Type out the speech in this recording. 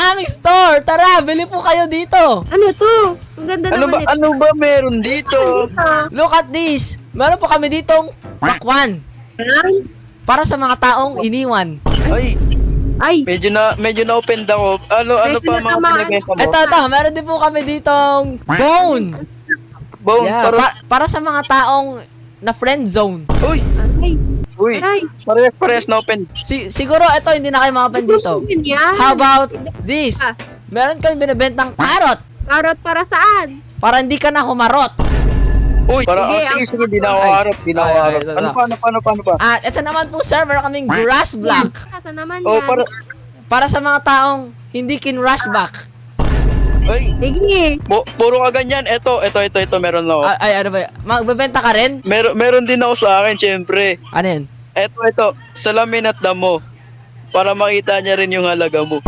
aming store. Tara, bili po kayo dito. Ano to? Ang ganda naman ito. Ano ba meron dito? Look at this. Meron po kami ditong pakwan. Ayan. Para sa mga taong iniwan. Ay, Ay, medyo na-offend ako. Ano Medyo pa mga natamaan. pinagkita mo? Ito. Meron din po kami ditong bone. Bone, Yeah, parang, para sa mga taong na friend zone. uy, aray. parehas na-offend. Siguro ito hindi na kayo makapan dito. Gusto din yan. How about this? Meron kayong binibentang carrot Karot para saan? para hindi ka na humarot. Uy, Sige, di na ako Ay. harap, di na ako Ay, harap. ay, Paano pa? At ito naman po sir, meron kaming grass block Kasa naman Oh, yan. para sa mga taong hindi kin-rush back. Ay, Sige. puro ka ganyan. Ito, meron na ako. Ay, ano ba? Magbebenta ka rin? Meron din ako sa akin, syempre. Ano yun? Ito, salamin at damo. Para makita niya rin yung halaga mo.